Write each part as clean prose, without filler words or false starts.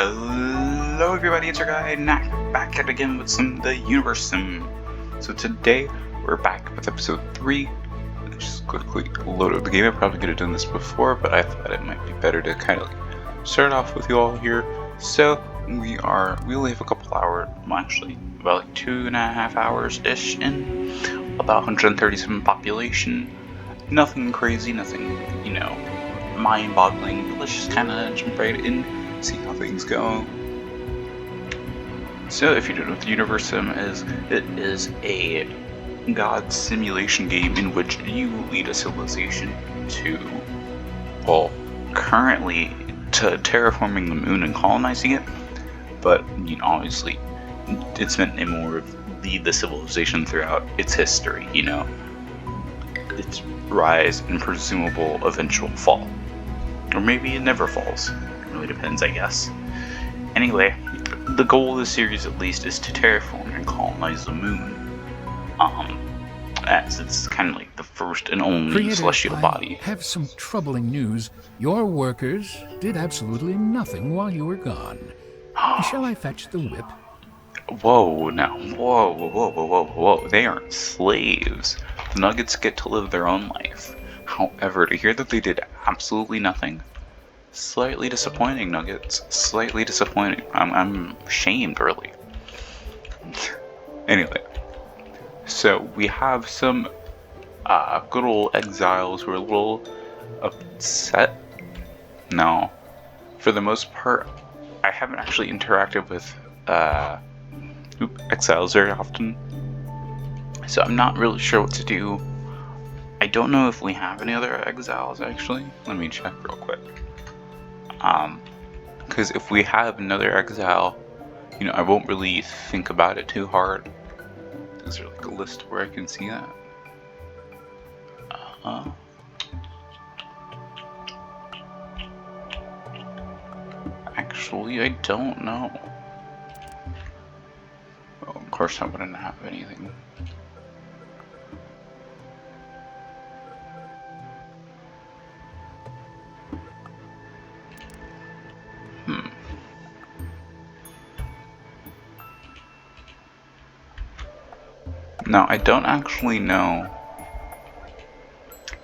Hello everybody, it's your guy Knack, back at again with some of the Universim. So today we're back with episode 3. Just quickly load up the game. I probably could have done this before, but I thought it might be better to kind of start off with you all here. So we only have a couple hours, well actually about like 2.5 hours-ish in, about 137 population. Nothing crazy, nothing, mind-boggling. Let's just kind of jump right in, see how things go. So, if you don't know what the Universim is, it is a god simulation game in which you lead a civilization to, well, currently to terraforming the moon and colonizing it, but, obviously, it's meant to more lead the civilization throughout its history, its rise and presumable eventual fall. Or maybe it never falls. It really depends, I guess. Anyway, the goal of the series at least is to terraform and colonize the moon. As it's kind of like the first and only celestial body. I have some troubling news. Your workers did absolutely nothing while you were gone. Shall I fetch the whip? Whoa, now, whoa. They aren't slaves. The Nuggets get to live their own life. However, to hear that they did absolutely nothing, slightly disappointing, Nuggets. Slightly disappointing. I'm shamed, really. Anyway, so we have some good old exiles who are a little upset. Now, for the most part, I haven't actually interacted with exiles very often, so I'm not really sure what to do. I don't know if we have any other exiles, actually. Let me check real quick. Because if we have another exile, I won't really think about it too hard. Is there like a list where I can see that? Actually, I don't know. Well, of course I wouldn't have anything. Now, I don't actually know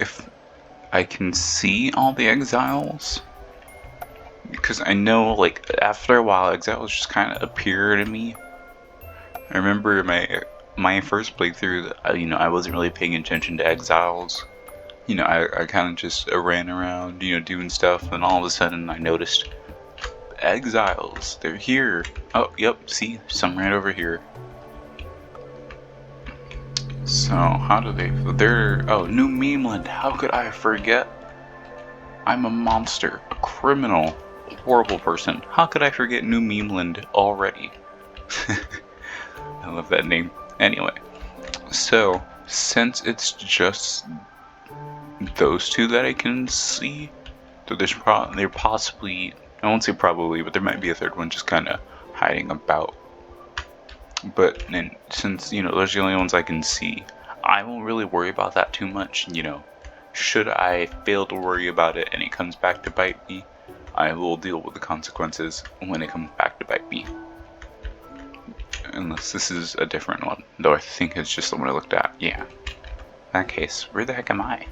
if I can see all the exiles, because I know, like, after a while, exiles just kind of appear to me. I remember my first playthrough, I wasn't really paying attention to exiles. I kind of just ran around, doing stuff, and all of a sudden I noticed exiles. They're here. Oh, yep, see, some right over here. So, how do New Memeland, how could I forget? I'm a monster, a criminal, a horrible person. How could I forget New Memeland already? I love that name. Anyway, so, since it's just those two that I can see, so they're possibly, I won't say probably, but there might be a third one just kind of hiding about. But since, those are the only ones I can see, I won't really worry about that too much, Should I fail to worry about it and it comes back to bite me, I will deal with the consequences when it comes back to bite me. Unless this is a different one, though I think it's just the one I looked at. Yeah. In that case, where the heck am I?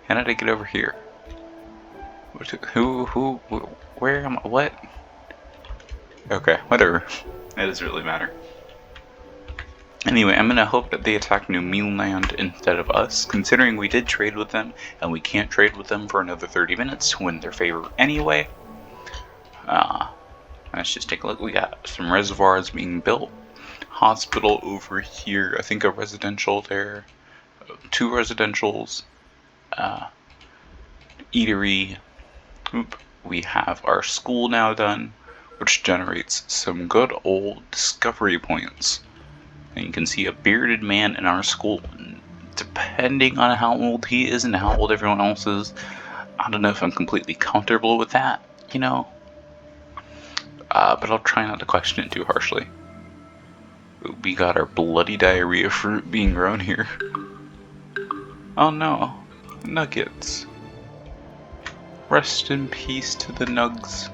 How did I get over here? Where am I? What? Okay, whatever. It doesn't really matter. Anyway, I'm gonna hope that they attack New Memeland instead of us, considering we did trade with them, and we can't trade with them for another 30 minutes to win their favor anyway. Let's just take a look. We got some reservoirs being built. Hospital over here. I think a residential there. 2 residentials. Eatery. We have our school now done, which generates some good old discovery points. And you can see a bearded man in our school. Depending on how old he is and how old everyone else is, I don't know if I'm completely comfortable with that, but I'll try not to question it too harshly. We got our bloody diarrhea fruit being grown here. Oh no, Nuggets. Rest in peace to the Nugs.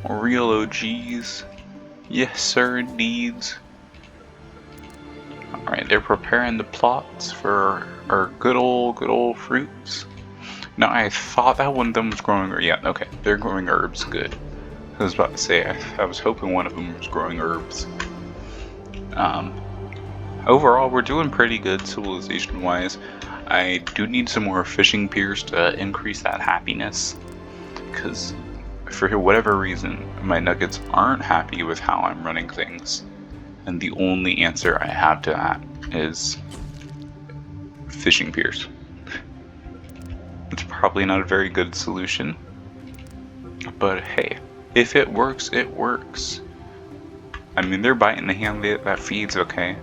Real OGs. Yes, sir, indeed. Alright, they're preparing the plots for our good old fruits. Now, I thought that one of them was growing, yeah, okay, they're growing herbs, good. I was about to say, I was hoping one of them was growing herbs. Overall, we're doing pretty good civilization-wise. I do need some more fishing piers to increase that happiness, because for whatever reason, my nuggets aren't happy with how I'm running things. And the only answer I have to that is fishing piers. It's probably not a very good solution, but hey, if it works, it works. I mean, they're biting the hand that feeds, okay?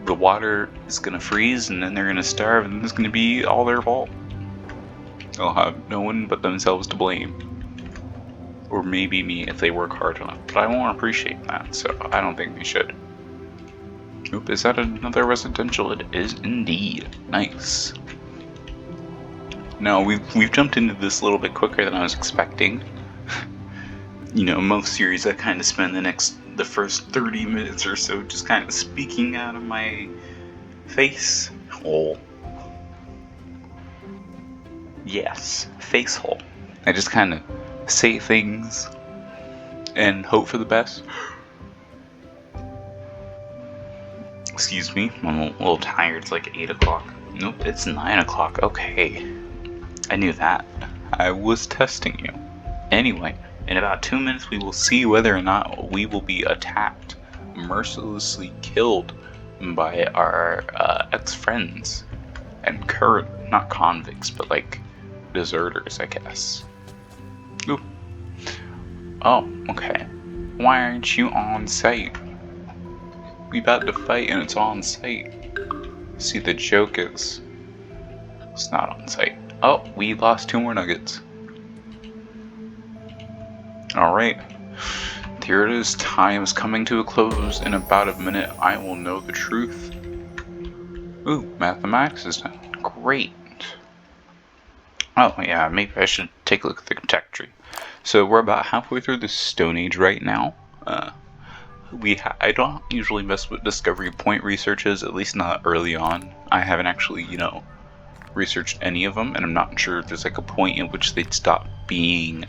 The water is gonna freeze and then they're gonna starve and it's gonna be all their fault. They'll have no one but themselves to blame. Or maybe me if they work hard enough, but I won't appreciate that, so I don't think they should. Oop, is that another residential? It is indeed. Nice. Now, we've jumped into this a little bit quicker than I was expecting. You know, most series I kind of spend the first 30 minutes or so just kind of speaking out of my face hole. Yes, face hole. I just kind of say things and hope for the best. Excuse me, I'm a little tired. It's like 8 o'clock. Nope, it's 9 o'clock. Okay. I knew that. I was testing you. Anyway, in about 2 minutes we will see whether or not we will be attacked, mercilessly killed by our ex-friends and current, not convicts, but like deserters, I guess. Ooh. Oh, okay. Why aren't you on site? We about to fight and it's on site. See, the joke is it's not on site. Oh, we lost 2 more nuggets. Alright. Here it is. Time is coming to a close. In about a minute, I will know the truth. Ooh, mathematics is done. Great. Oh, yeah, maybe I should take a look at the tech tree. So we're about halfway through the Stone Age right now. I don't usually mess with discovery point researches, at least not early on. I haven't actually, researched any of them, and I'm not sure if there's like a point in which they'd stop being,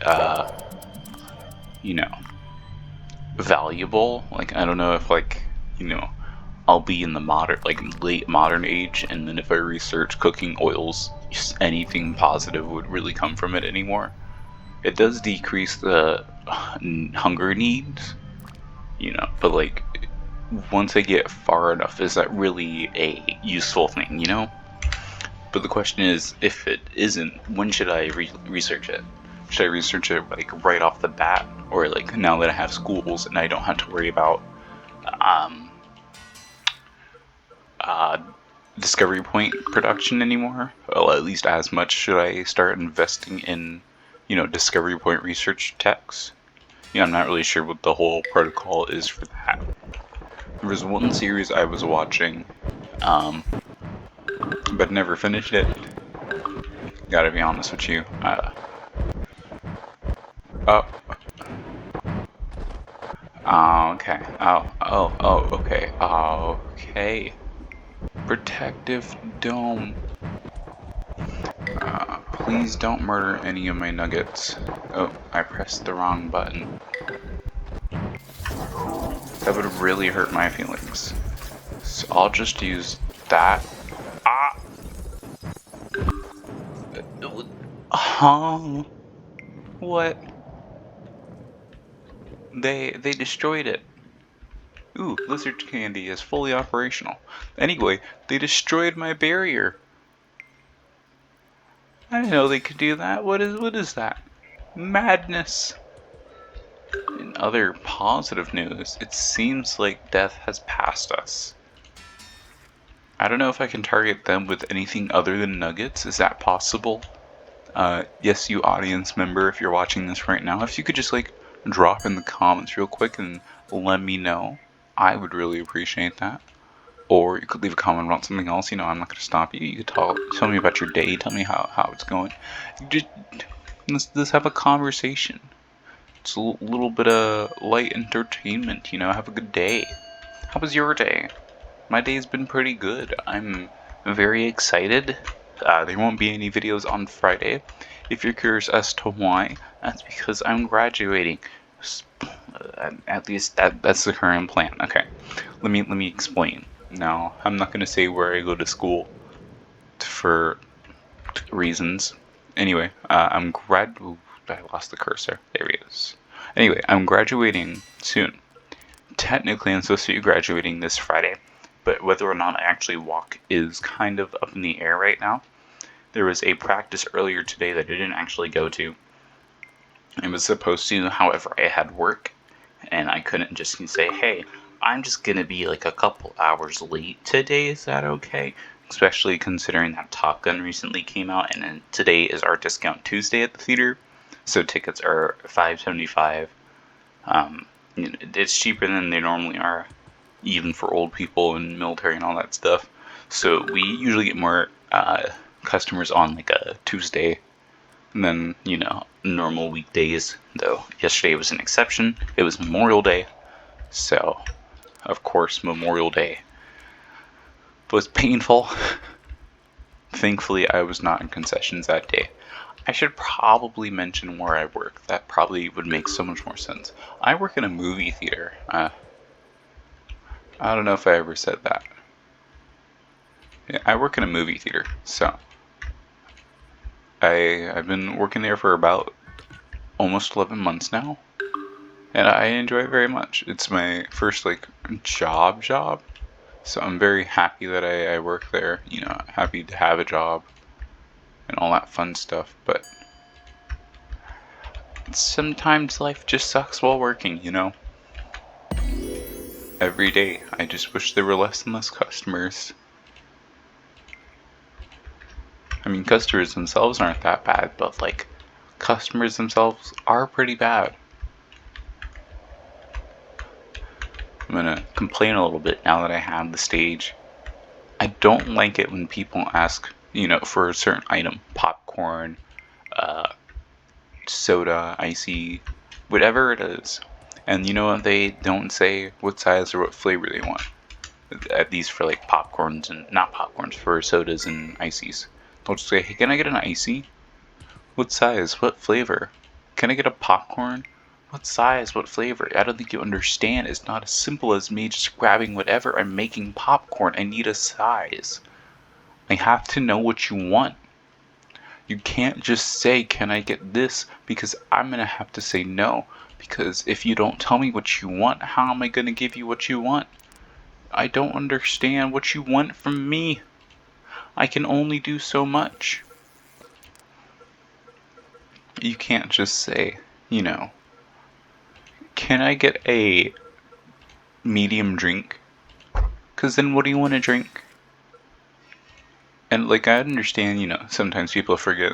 valuable. Like, I don't know if I'll be in the late modern age, and then if I research cooking oils, anything positive would really come from it anymore. It does decrease the hunger needs, but like, once I get far enough, is that really a useful thing, But the question is, if it isn't, when should I research it? Should I research it like right off the bat, or like now that I have schools and I don't have to worry about discovery point production anymore? Well, at least as much should I start investing in, discovery point research techs? I'm not really sure what the whole protocol is for that. There was one series I was watching, but never finished it. Gotta be honest with you. Okay. Okay. Okay. Protective dome. Please don't murder any of my nuggets. Oh, I pressed the wrong button. That would really hurt my feelings. So I'll just use that. What? They destroyed it. Ooh, lizard candy is fully operational. Anyway, they destroyed my barrier. I didn't know they could do that. What is that? Madness. In other positive news, it seems like death has passed us. I don't know if I can target them with anything other than nuggets. Is that possible? Yes, you audience member, if you're watching this right now, if you could just like drop in the comments real quick and let me know, I would really appreciate that. Or you could leave a comment about something else. I'm not going to stop you. You could tell me about your day. Tell me how it's going. Let's have a conversation. It's a little bit of light entertainment, have a good day. How was your day? My day's been pretty good. I'm very excited. There won't be any videos on Friday. If you're curious as to why, that's because I'm graduating. At least that's the current plan. Okay, let me explain. Now, I'm not gonna say where I go to school for reasons. Anyway, I lost the cursor. There he is. Anyway, I'm graduating soon. Technically, I'm supposed to be graduating this Friday, but whether or not I actually walk is kind of up in the air right now. There was a practice earlier today that I didn't actually go to. I was supposed to, however, I had work, and I couldn't just say, hey, I'm just gonna be like a couple hours late today, is that okay? Especially considering that Top Gun recently came out, and then today is our discount Tuesday at the theater, so tickets are $5.75. It's cheaper than they normally are, even for old people and military and all that stuff. So we usually get more customers on like a Tuesday than normal weekdays. Though yesterday was an exception. It was Memorial Day, so of course Memorial Day was painful. Thankfully, I was not in concessions that day. I should probably mention where I work. That probably would make so much more sense. I work in a movie theater. I don't know if I ever said that. Yeah, I work in a movie theater, so I've been working there for about almost 11 months now, and I enjoy it very much. It's my first job, so I'm very happy that I work there. Happy to have a job and all that fun stuff. But sometimes life just sucks while working. Every day, I just wish there were less and less customers. I mean, customers themselves aren't that bad, but customers themselves are pretty bad. I'm gonna complain a little bit now that I have the stage. I don't like it when people ask, for a certain item, popcorn, soda, icy, whatever it is. And they don't say what size or what flavor they want. At least for popcorns and not popcorns, for sodas and ices. They'll just say, hey, can I get an icy? What size? What flavor? Can I get a popcorn? What size? What flavor? I don't think you understand. It's not as simple as me just grabbing whatever. I'm making popcorn. I need a size. I have to know what you want. You can't just say, can I get this? Because I'm going to have to say no. Because if you don't tell me what you want, how am I going to give you what you want? I don't understand what you want from me. I can only do so much. You can't just say, can I get a medium drink? Because then what do you want to drink? And I understand, sometimes people forget,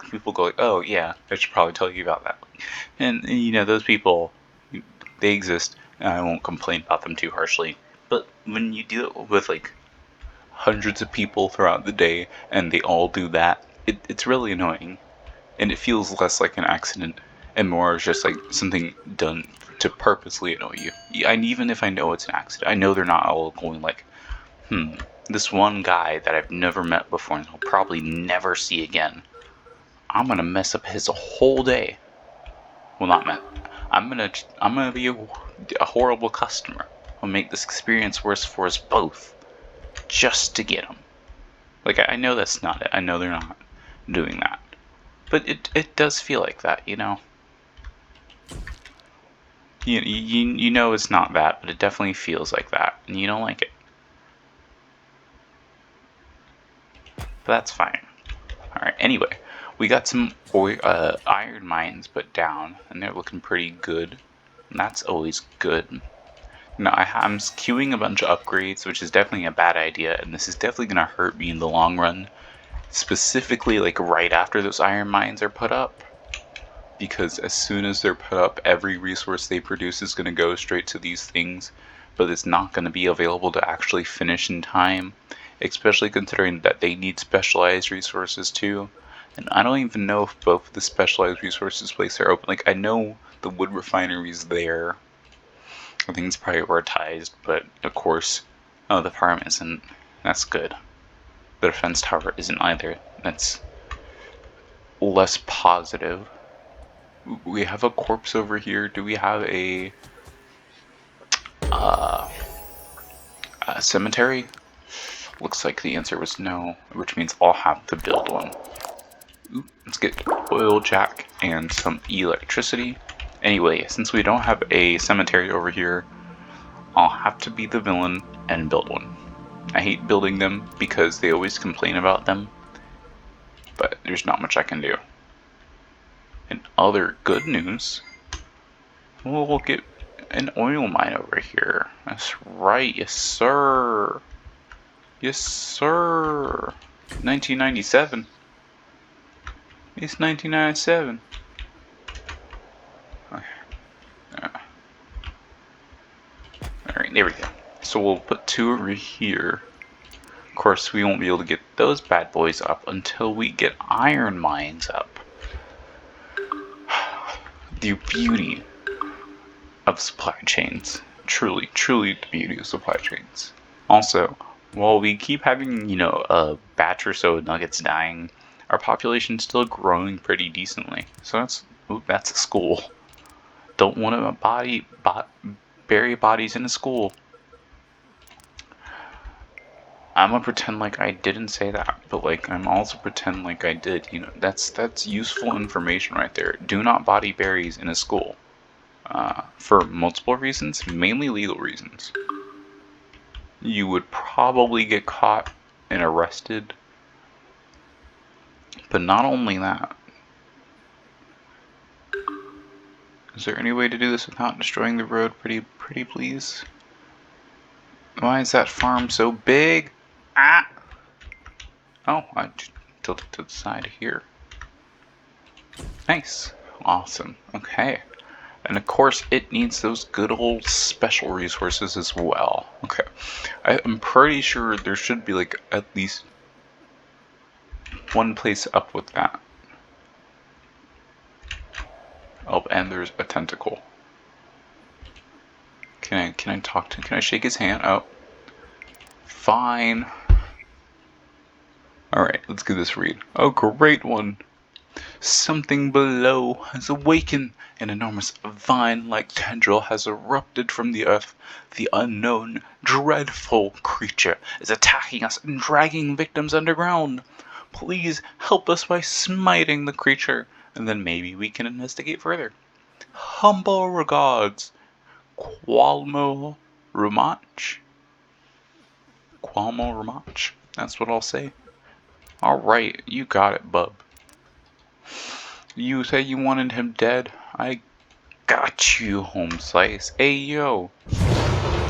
people go oh yeah, I should probably tell you about that. And those people, they exist, and I won't complain about them too harshly. But when you deal with hundreds of people throughout the day, and they all do that, it's really annoying. And it feels less like an accident and more just something done to purposely annoy you. And even if I know it's an accident, I know they're not all going this one guy that I've never met before and I'll probably never see again, I'm gonna mess up his whole day. Well, not met. I'm gonna be a horrible customer. I'll make this experience worse for us both, just to get him. I know that's not it. I know they're not doing that. But it does feel like that, You know it's not that, but it definitely feels like that, and you don't like it. But that's fine. Alright, anyway, we got some iron mines put down, and they're looking pretty good. And that's always good. Now, I'm queuing a bunch of upgrades, which is definitely a bad idea, and this is definitely going to hurt me in the long run. Specifically, right after those iron mines are put up. Because as soon as they're put up, every resource they produce is going to go straight to these things, but it's not going to be available to actually finish in time, especially considering that they need specialized resources too. And I don't even know if both the specialized resources places are open. Like, I know the wood refinery's there. I think it's prioritized, but of course, oh, the farm isn't. That's good. The defense tower isn't either. That's less positive. We have a corpse over here. Do we have a cemetery? Looks like the answer was no, which means I'll have to build one. Ooh, let's get oil jack and some electricity. Anyway, since we don't have a cemetery over here, I'll have to be the villain and build one. I hate building them because they always complain about them, but there's not much I can do. In other good news, we'll get an oil mine over here. That's right, yes sir. Yes sir. 1997. It's 1997. Alright, there we go. So we'll put 2 over here. Of course, we won't be able to get those bad boys up until we get iron mines up. The beauty of supply chains. Truly, truly the beauty of supply chains. Also, while we keep having, a batch or so of nuggets dying, our population's still growing pretty decently. So that's a school. Don't want to bury bodies in a school. I'm gonna pretend like I didn't say that, but I'm also pretend like I did. That's useful information right there. Do not body berries in a school. For multiple reasons, mainly legal reasons. You would probably get caught and arrested. But not only that. Is there any way to do this without destroying the road pretty please? Why is that farm so big? Ah! Oh, I tilted to the side here. Nice. Awesome. Okay. And of course, it needs those good old special resources as well. Okay. I'm pretty sure there should be at least one place up with that. Oh, and there's a tentacle. Can I shake his hand? Oh. Fine. Alright, let's give this a read. Oh, great one. Something below has awakened. An enormous vine-like tendril has erupted from the earth. The unknown, dreadful creature is attacking us and dragging victims underground. Please help us by smiting the creature, and then maybe we can investigate further. Humble regards, Qualmo Rumach. Qualmo Rumach. That's what I'll say. Alright, you got it, bub. You say you wanted him dead? I got you, home slice. Hey, yo.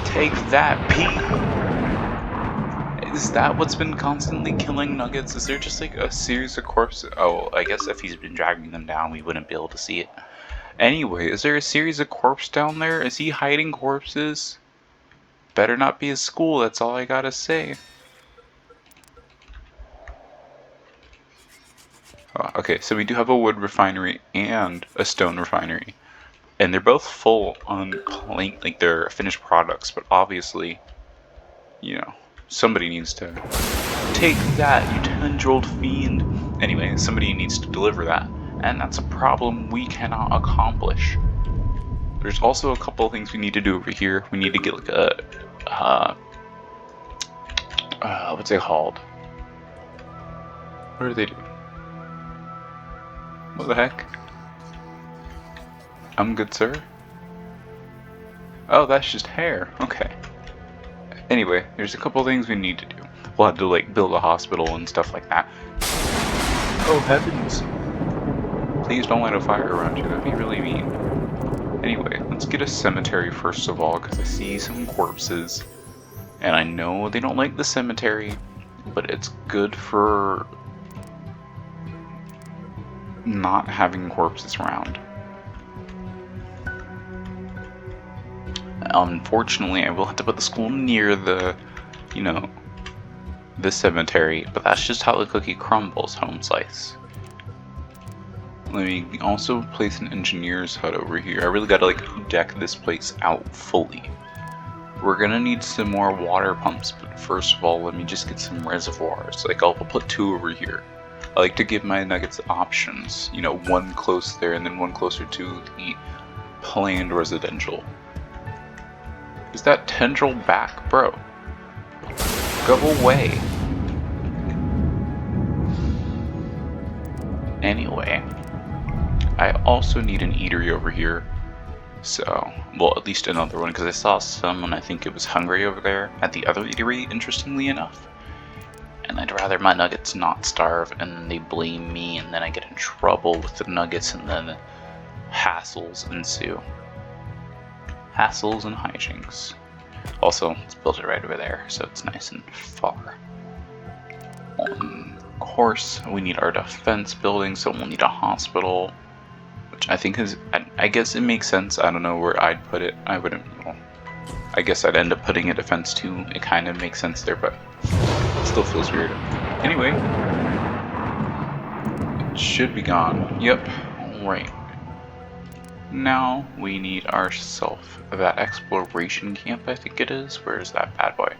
Take that, Pete. Is that what's been constantly killing nuggets? Is there just a series of corpses? Oh, I guess if he's been dragging them down, we wouldn't be able to see it. Anyway, is there a series of corpses down there? Is he hiding corpses? Better not be a school, that's all I gotta say. Okay, so we do have a wood refinery and a stone refinery. And they're both full on they're finished products, but obviously, somebody needs to take that, you tendrilled fiend. Anyway, somebody needs to deliver that, and that's a problem we cannot accomplish. There's also a couple of things we need to do over here. We need to get what's it called? What do they do? What the heck? I'm good, sir. Oh, that's just hair. Okay. Anyway, there's a couple things we need to do. We'll have to build a hospital and stuff like that. Oh heavens! Please don't light a fire around you. That'd be really mean. Anyway, let's get a cemetery first of all, because I see some corpses, and I know they don't like the cemetery, but it's good for not having corpses around. Unfortunately, I will have to put the school near the cemetery, but that's just how the cookie crumbles, home slice. Let me also place an engineer's hut over here. I really gotta like deck this place out fully. We're gonna need some more water pumps, but first of all, let me just get some reservoirs. Like I'll put 2 over here. I like to give my nuggets options. You know, 1 close there and then 1 closer to the planned residential. Is that tendril back, bro? Go away. Anyway, I also need an eatery over here. So, well, at least another one, because I saw someone, I think it was hungry over there at the other eatery, interestingly enough. And I'd rather my nuggets not starve, and they blame me, and then I get in trouble with the nuggets, and then hassles ensue. Hassles and hijinks. Also, let's build it right over there, so it's nice and far. Of course, we need our defense building, so we'll need a hospital. Which I think is, I guess it makes sense. I don't know where I'd put it. I wouldn't, well, I guess I'd end up putting a defense too. It kind of makes sense there, but it still feels weird. Anyway, it should be gone. Yep, right. Now we need ourselves that exploration camp, I think it is. Where is that bad boy?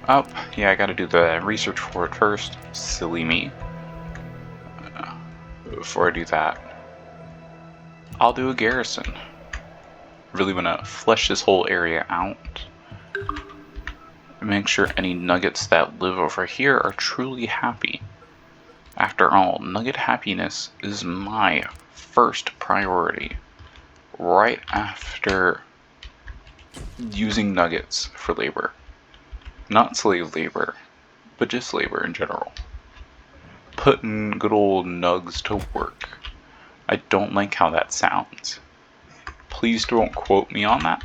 Oh, yeah, I gotta do the research for it first. Silly me. Before I do that, I'll do a garrison. Really want to flesh this whole area out. And make sure any nuggets that live over here are truly happy. After all, nugget happiness is my first priority. Right after using nuggets for labor. Not slave labor, but just labor in general. Putting good old nugs to work. I don't like how that sounds. Please don't quote me on that.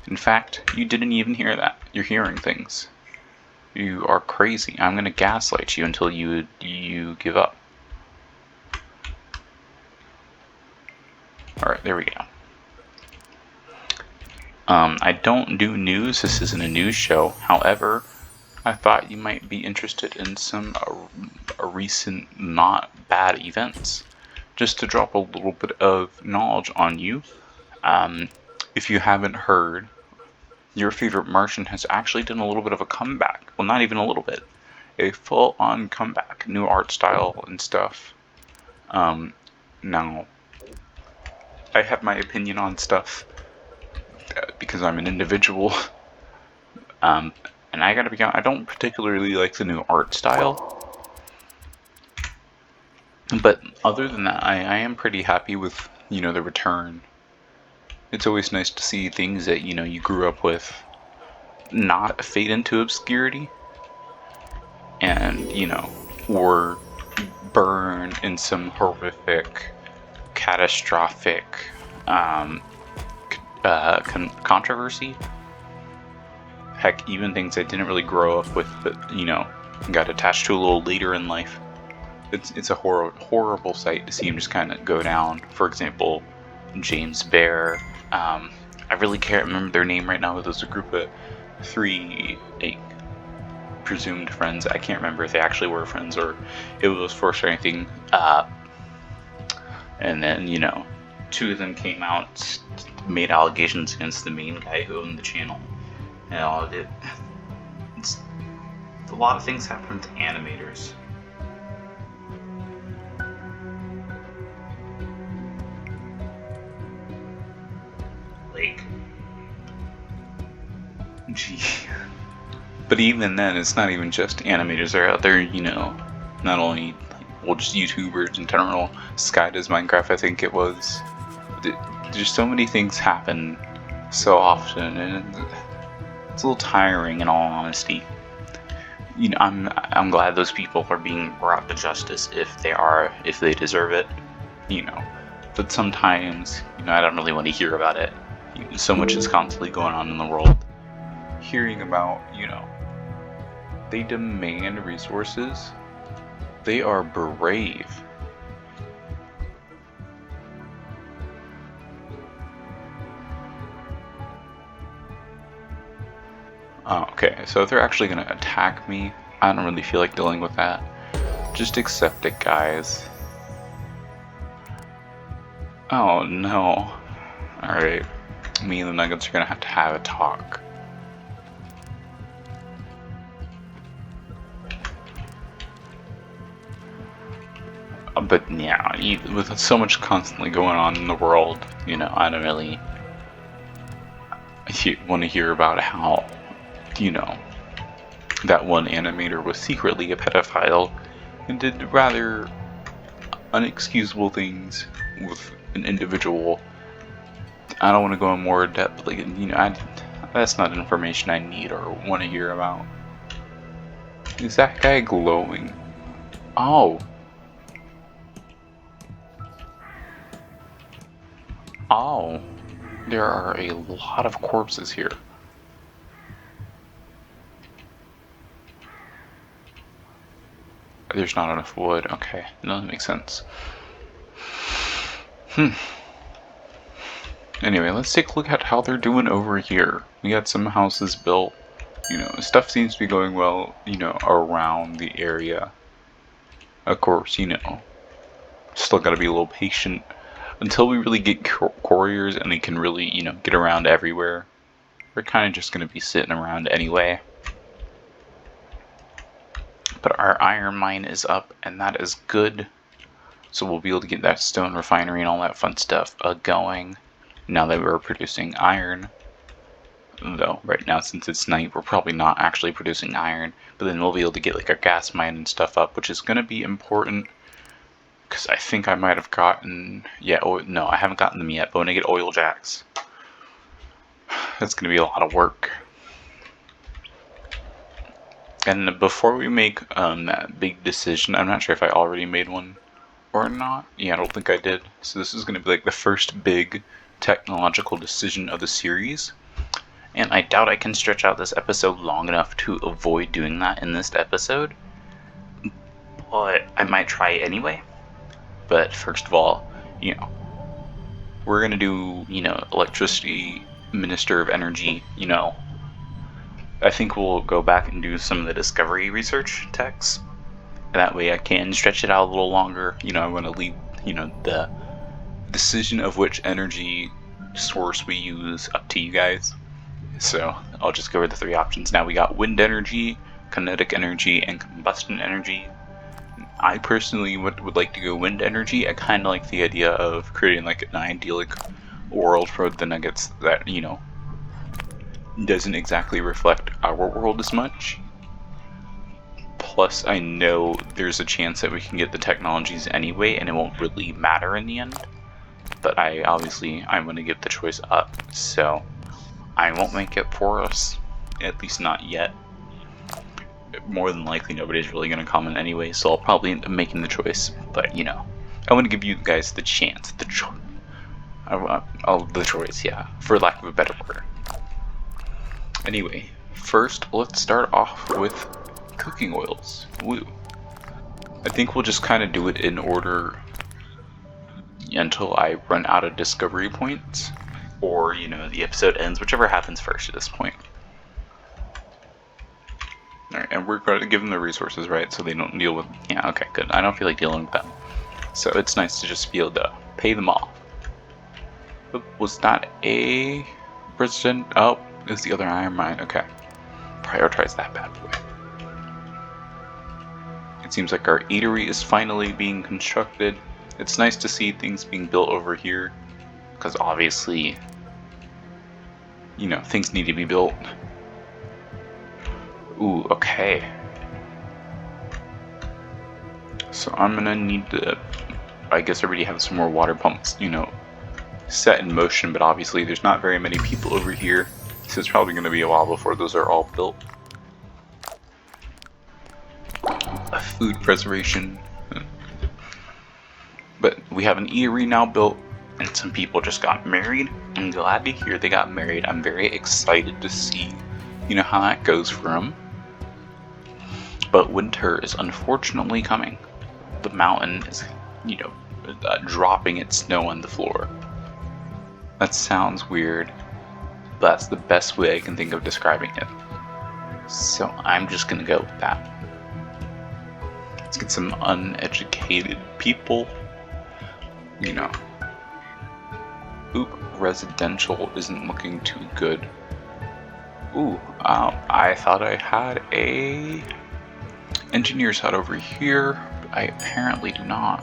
In fact, you didn't even hear that. You're hearing things. You are crazy. I'm gonna gaslight you until you give up. Alright, there we go. I don't do news. This isn't a news show. However, I thought you might be interested in some recent not bad events. Just to drop a little bit of knowledge on you. If you haven't heard, your favorite Martian has actually done a little bit of a comeback. Well, not even a little bit. A full-on comeback. New art style and stuff. Now, I have my opinion on stuff because I'm an individual. And I gotta be honest, I don't particularly like the new art style. But other than that, I am pretty happy with, the return. It's always nice to see things that, you grew up with not fade into obscurity. And, or burn in some horrific, catastrophic controversy. Heck, even things I didn't really grow up with, but, got attached to a little later in life. It's a horrible sight to see him just kind of go down. For example, James Bear. I really can't remember their name right now, but there's a group of 3 presumed friends. I can't remember if they actually were friends or it was forced or anything. And then, 2 of them came out, made allegations against the main guy who owned the channel. And all of it. A lot of things happen to animators. Gee. But even then, it's not even just animators that are out there, not only, just YouTubers in general. Sky Does Minecraft, I think it was. There's so many things happen so often, and it's a little tiring in all honesty. I'm glad those people are being brought to justice if they deserve it, But sometimes, I don't really want to hear about it. So much is constantly going on in the world. Hearing about, they demand resources. They are brave. Oh, okay, so if they're actually going to attack me, I don't really feel like dealing with that. Just accept it, guys. Oh no. Alright. Me and the Nuggets are gonna have a talk. But yeah, with so much constantly going on in the world, you know, I don't really want to hear about how, you know, that one animator was secretly a pedophile and did rather unexcusable things with an individual. I don't want to go in more depth, like, you know, that's not information I need or want to hear about. Is that guy glowing? Oh. Oh. There are a lot of corpses here. There's not enough wood. Okay, no, that makes sense. Anyway, let's take a look at how they're doing over here. We got some houses built. You know, stuff seems to be going well, you know, around the area. Of course, you know, still gotta be a little patient until we really get couriers and they can really, you know, get around everywhere. We're kind of just gonna be sitting around anyway. But our iron mine is up, and that is good. So we'll be able to get that stone refinery and all that fun stuff going. Now that we're producing iron. Though, right now, since it's night, we're probably not actually producing iron. But then we'll be able to get like our gas mine and stuff up, which is going to be important. Because I think I might have gotten... Yeah, oh, no, I haven't gotten them yet. But when I get oil jacks, that's going to be a lot of work. And before we make that big decision, I'm not sure if I already made one or not. Yeah, I don't think I did. So this is going to be like the first big technological decision of the series. And I doubt I can stretch out this episode long enough to avoid doing that in this episode. But I might try anyway. But first of all, you know, we're going to do, you know, electricity, Minister of Energy, you know. I think we'll go back and do some of the discovery research techs. That way I can stretch it out a little longer. You know, I want to leave, you know, the decision of which energy source we use up to you guys. So I'll just go over the three options. Now we got wind energy, kinetic energy, and combustion energy. I personally would like to go wind energy. I kind of like the idea of creating like an idyllic world for the Nuggets that, you know, doesn't exactly reflect our world as much. Plus, I know there's a chance that we can get the technologies anyway, and it won't really matter in the end. But I'm going to give the choice up, so I won't make it for us. At least not yet. More than likely, nobody's really going to comment anyway, so I'll probably end up making the choice. But, you know, I want to give you guys the chance, the choice, yeah, for lack of a better word. Anyway, first, let's start off with cooking oils. Woo. I think we'll just kind of do it in order until I run out of discovery points, or, you know, the episode ends, whichever happens first at this point. Alright, and we're going to give them the resources, right, so they don't deal with... Yeah, okay, good. I don't feel like dealing with them. So it's nice to just be able to pay them off. Was that a president? Oh, it's the other iron mine. Okay. Prioritize that bad boy. It seems like our eatery is finally being constructed. It's nice to see things being built over here, because obviously, you know, things need to be built. Ooh, okay. So I'm gonna need to, I guess I already have some more water pumps, you know, set in motion, but obviously there's not very many people over here, so it's probably gonna be a while before those are all built. Food preservation. But we have an eatery now built, and some people just got married. I'm glad to hear they got married. I'm very excited to see, you know, how that goes for them. But winter is unfortunately coming. The mountain is, you know, dropping its snow on the floor. That sounds weird, but that's the best way I can think of describing it. So I'm just gonna go with that. Let's get some uneducated people, you know, Oop, residential isn't looking too good. Ooh, I thought I had a engineer's hut over here. But I apparently do not.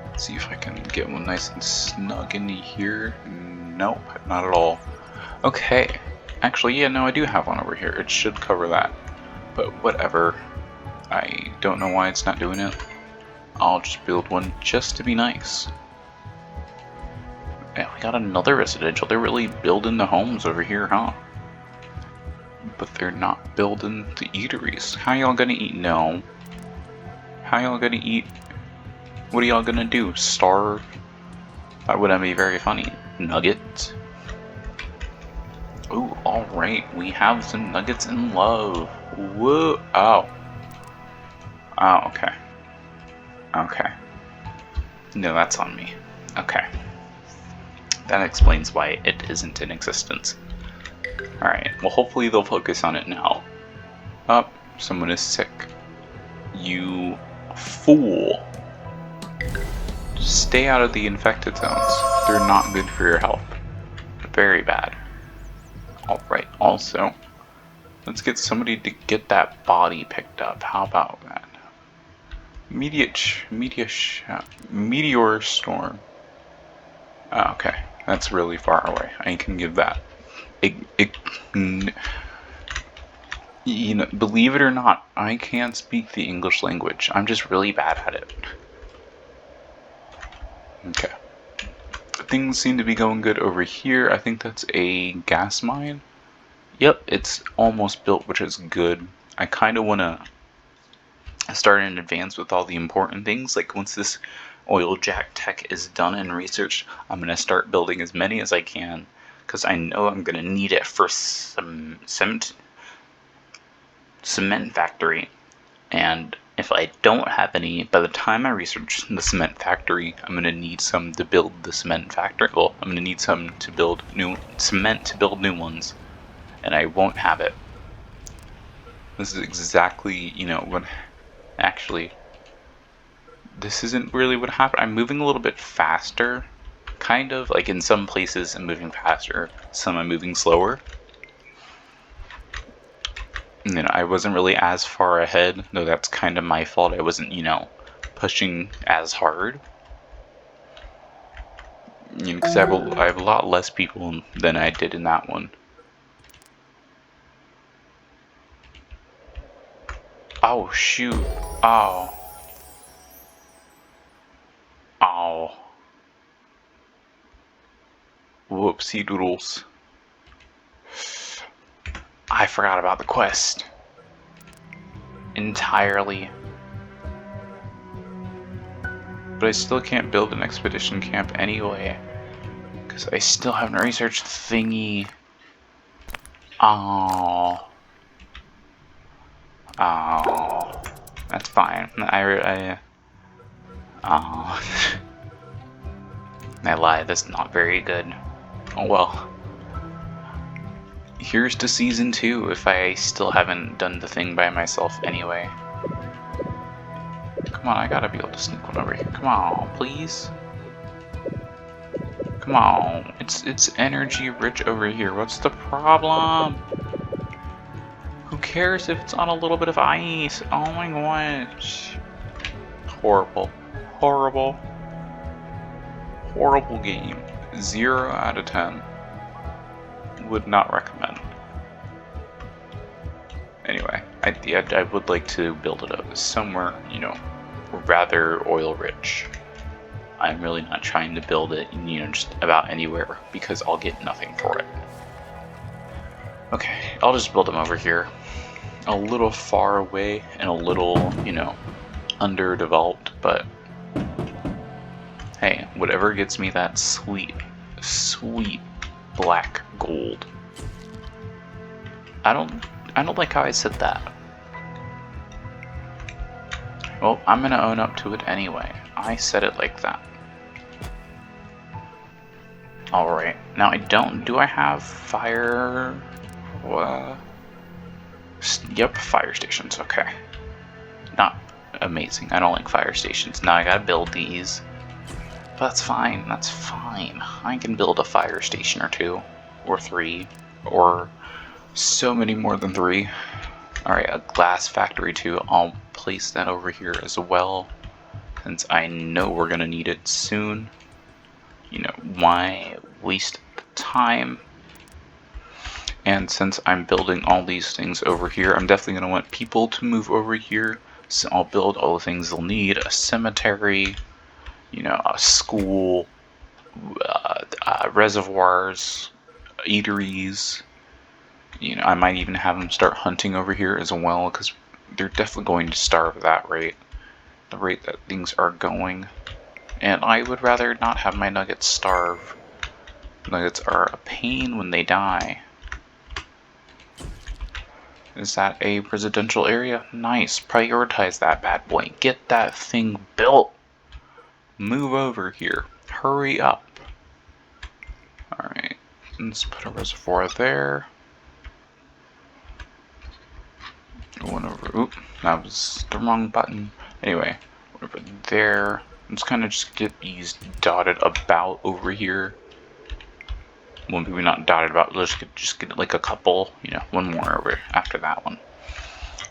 Let's see if I can get one nice and snug in here. Nope, not at all. Okay. Actually, yeah, no, I do have one over here. It should cover that. But whatever. I don't know why it's not doing it. I'll just build one just to be nice. Yeah, we got another residential. They're really building the homes over here, huh? But they're not building the eateries. How y'all gonna eat? No. How y'all gonna eat? What are y'all gonna do? Starve? That wouldn't be very funny. Nuggets? Ooh, alright. We have some nuggets in love. Whoa. Oh. Oh, okay. Okay. No, that's on me. Okay. That explains why it isn't in existence. Alright, well hopefully they'll focus on it now. Oh, someone is sick. You fool. Stay out of the infected zones. They're not good for your health. Very bad. Alright, also, let's get somebody to get that body picked up. How about that? Meteor storm. Oh, okay, that's really far away. I can give that. You know, believe it or not, I can't speak the English language. I'm just really bad at it. Okay. Things seem to be going good over here. I think that's a gas mine. Yep, it's almost built, which is good. I kind of want to start in advance with all the important things. Like once this oil jack tech is done and researched, I'm going to start building as many as I can. Because I know I'm going to need it for some cement factory. And if I don't have any, by the time I research the cement factory, I'm going to need some to build the cement factory. Well, I'm going to need some to build new cement to build new ones. And I won't have it. This is exactly, you know, what actually, this isn't really what happened. I'm moving a little bit faster, kind of. Like in some places I'm moving faster, some I'm moving slower. You know, I wasn't really as far ahead, though that's kind of my fault. I wasn't, you know, pushing as hard. You know, because I have a lot less people than I did in that one. Oh, shoot. Oh. Oh. Whoopsie doodles. I forgot about the quest. Entirely. But I still can't build an expedition camp anyway. Because I still haven't researched the thingy. Oh. Oh. That's fine. Oh. I lied, that's not very good. Oh well. Here's to season 2 if I still haven't done the thing by myself anyway. Come on, I gotta be able to sneak one over here. Come on, please. Come on. It's energy rich over here. What's the problem? Who cares if it's on a little bit of ice? Oh my gosh. Horrible. Horrible. Horrible game. 0 out of 10. Would not recommend. Anyway, I would like to build it up somewhere, you know, rather oil rich. I'm really not trying to build it, you know, just about anywhere because I'll get nothing for it. Okay, I'll just build them over here. A little far away and a little, you know, underdeveloped, but hey, whatever gets me that sweet, sweet black gold. I don't like how I said that. Well, I'm gonna own up to it anyway. I said it like that. Alright, now do I have fire? Yep, fire stations, okay. Not amazing, I don't like fire stations. Now I gotta build these. that's fine. That's fine. I can build a fire station or 2, or 3, or so many more than 3. Alright, a glass factory too. I'll place that over here as well, since I know we're gonna need it soon. You know, why waste the time? And since I'm building all these things over here, I'm definitely gonna want people to move over here. So I'll build all the things they'll need: a cemetery, you know, a school, reservoirs, eateries. You know, I might even have them start hunting over here as well, because they're definitely going to starve at that rate, the rate that things are going. And I would rather not have my nuggets starve. Nuggets are a pain when they die. Is that a residential area? Nice. Prioritize that bad boy. Get that thing built. Move over here. Hurry up. Alright. Let's put a reservoir there. One over. Oop. That was the wrong button. Anyway. Over there. Let's kind of just get these dotted about over here. Well, maybe not dotted about. Let's just get like a couple. You know, one more over after that one.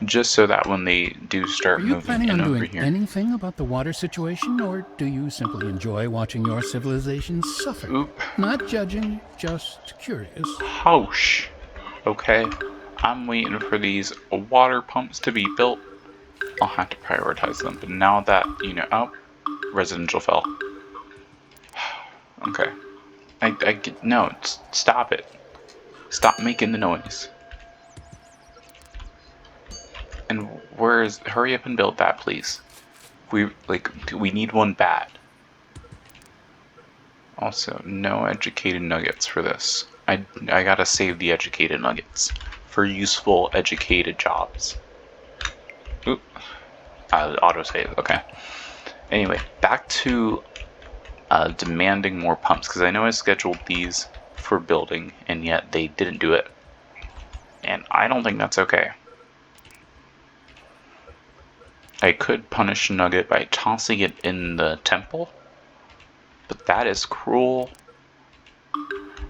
Just so that when they do start moving in over here. Are you planning on doing anything about the water situation, or do you simply enjoy watching your civilization suffer? Oop. Not judging, just curious. Hoosh. Okay. I'm waiting for these water pumps to be built. I'll have to prioritize them. But now that, you know, oh, residential fell. Okay. I get, no, stop it. Stop making the noise. And hurry up and build that, please. We need one bad. Also, no educated nuggets for this. I gotta save the educated nuggets for useful educated jobs. Oop. Autosave, okay. Anyway, back to demanding more pumps, because I know I scheduled these for building, and yet they didn't do it. And I don't think that's okay. I could punish Nugget by tossing it in the temple, but that is cruel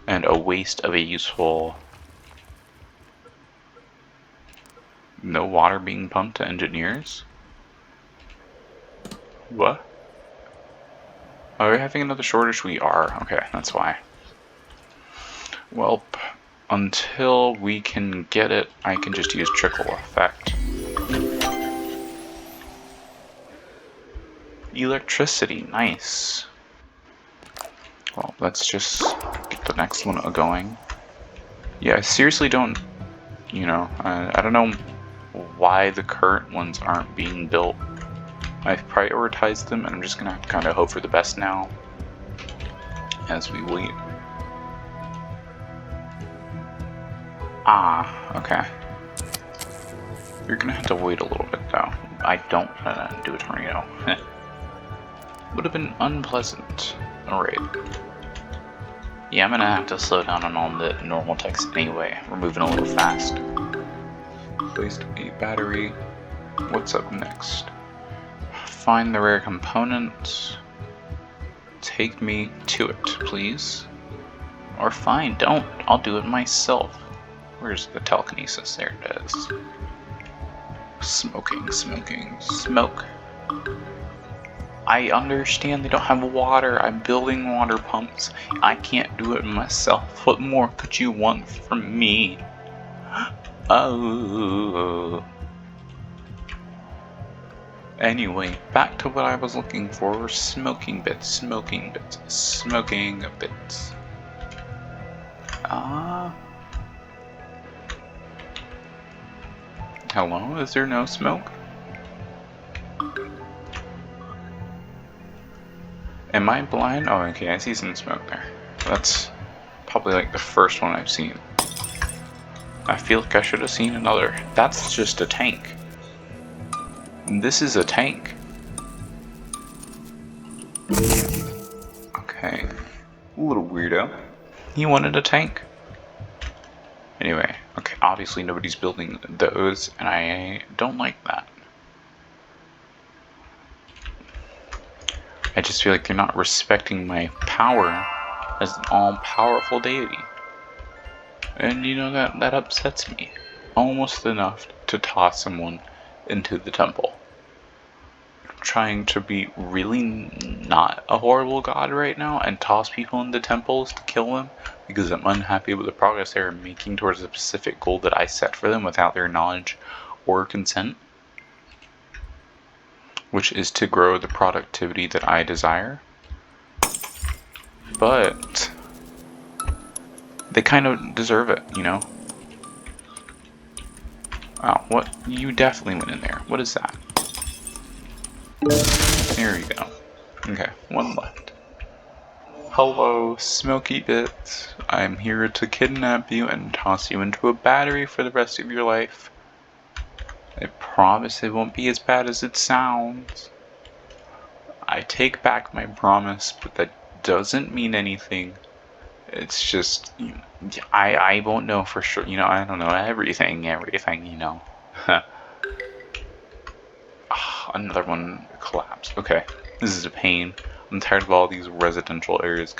and a waste of a useful... No water being pumped to engineers? What? Are we having another shortage? We are. Okay, that's why. Well, until we can get it, I can just use trickle effect. Electricity, nice. Well, let's just get the next one going. Yeah, I seriously don't, you know, I don't know why the current ones aren't being built. I've prioritized them, and I'm just gonna have to kind of hope for the best now as we wait. Ah, okay. You're gonna have to wait a little bit, though. I don't do a tornado. Would have been unpleasant. Alright. Yeah, I'm gonna have to slow down on all the normal text anyway. We're moving a little fast. Placed a battery. What's up next? Find the rare component. Take me to it, please. Or fine, don't. I'll do it myself. Where's the telekinesis? There it is. Smoking, smoking, smoke. I understand they don't have water. I'm building water pumps. I can't do it myself. What more could you want from me? Oh. Anyway, back to what I was looking for. Smoking bits, smoking bits, smoking bits. Hello? Is there no smoke? Am I blind? Oh, okay, I see some smoke there. That's probably like the first one I've seen. I feel like I should have seen another. That's just a tank. This is a tank. Okay. A little weirdo. He wanted a tank? Anyway, okay, obviously nobody's building those, and I don't like that. I just feel like they're not respecting my power as an all-powerful deity. And you know, that upsets me. Almost enough to toss someone into the temple. Trying to be really not a horrible god right now and toss people into temples to kill them because I'm unhappy with the progress they're making towards a specific goal that I set for them without their knowledge or consent, which is to grow the productivity that I desire. But they kind of deserve it, you know? Oh, what? You definitely went in there. What is that? There you go. Okay, one left. Hello, Smoky Bits. I'm here to kidnap you and toss you into a battery for the rest of your life. I promise it won't be as bad as it sounds. I take back my promise, but that doesn't mean anything. It's just, I won't know for sure. You know, I don't know everything, you know. Another one collapsed. Okay, this is a pain. I'm tired of all these residential areas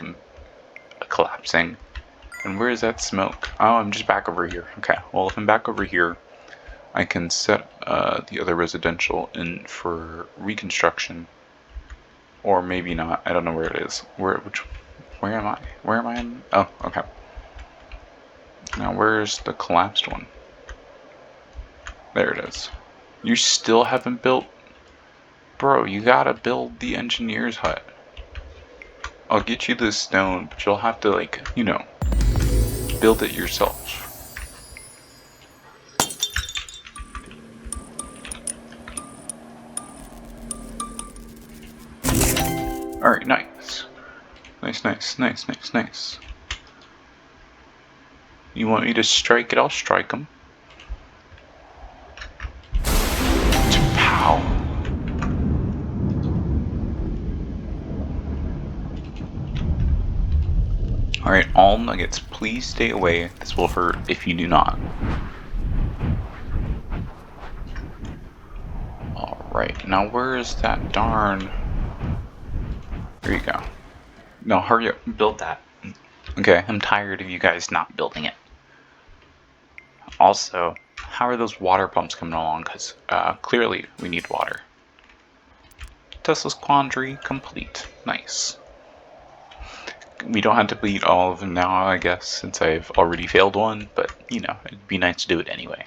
collapsing. And where is that smoke? Oh, I'm just back over here. Okay, well, if I'm back over here, I can set the other residential in for reconstruction. Or maybe not. I don't know where it is. Where am I? Where am I in? Oh, okay. Now, where's the collapsed one? There it is. You still haven't built? Bro, you gotta build the engineer's hut. I'll get you the stone, but you'll have to, like, you know, build it yourself. Alright, nice. Nice. You want me to strike it? I'll strike them. Pow! Alright, all nuggets, please stay away. This will hurt if you do not. Alright, now where is that darn... There you go. No, hurry up, build that. Okay, I'm tired of you guys not building it. Also, how are those water pumps coming along? Because clearly we need water. Tesla's quandary complete. Nice. We don't have to bleed all of them now, I guess, since I've already failed one, but, you know, it'd be nice to do it anyway.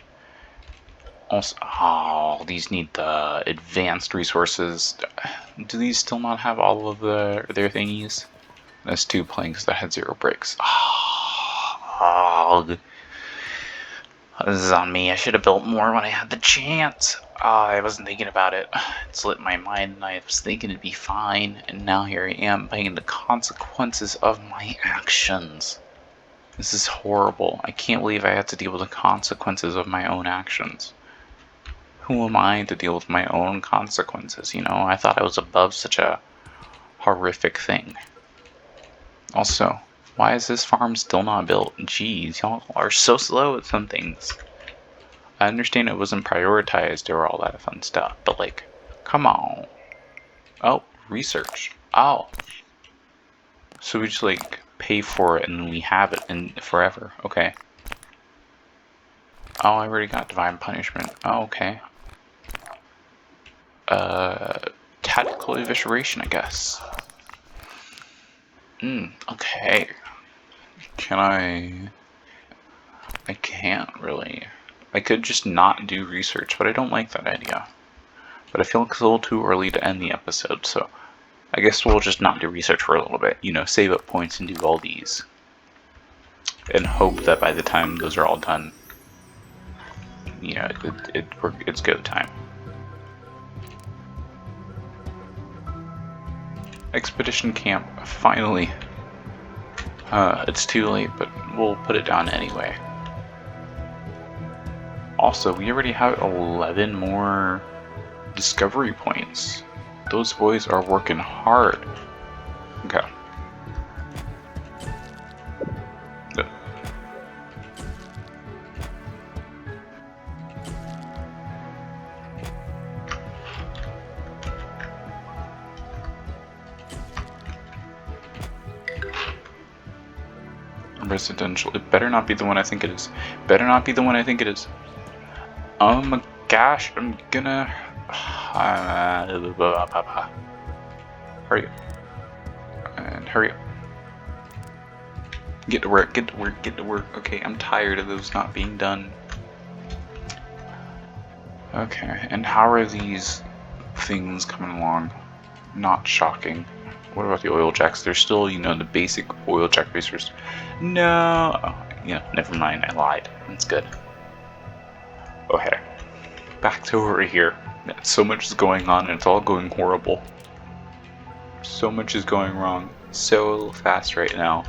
Also, oh, these need the advanced resources. Do these still not have all of their thingies? That's 2 planks that had 0 bricks. Oh, this is on me. I should have built more when I had the chance. I wasn't thinking about it. It slipped my mind, and I was thinking it'd be fine, and now here I am paying the consequences of my actions. This is horrible. I can't believe I had to deal with the consequences of my own actions. Who am I to deal with my own consequences, you know? I thought I was above such a horrific thing. Also, why is this farm still not built? Jeez, y'all are so slow at some things. I understand it wasn't prioritized or all that fun stuff, but like, come on. Oh, research. Oh. So we just like pay for it and we have it and forever. Okay. Oh, I already got divine punishment. Oh, okay. Tactical evisceration, I guess. Okay. Can I can't really. I could just not do research, but I don't like that idea. But I feel like it's a little too early to end the episode, so I guess we'll just not do research for a little bit. You know, save up points and do all these. And hope that by the time those are all done, you know, it's go time. Expedition camp, finally. It's too late, but we'll put it down anyway. Also, we already have 11 more discovery points. Those boys are working hard. Okay. Residential. It better not be the one I think it is. Better not be the one I think it is. Oh my gosh, I'm gonna... hurry up. And hurry up. Get to work, get to work, get to work. Okay, I'm tired of those not being done. Okay, and how are these things coming along? Not shocking. What about the oil jacks? They're still, you know, the basic oil jack racers. No! Oh, yeah, never mind, I lied. That's good. Okay. Back to over here. So much is going on and it's all going horrible. So much is going wrong so fast right now.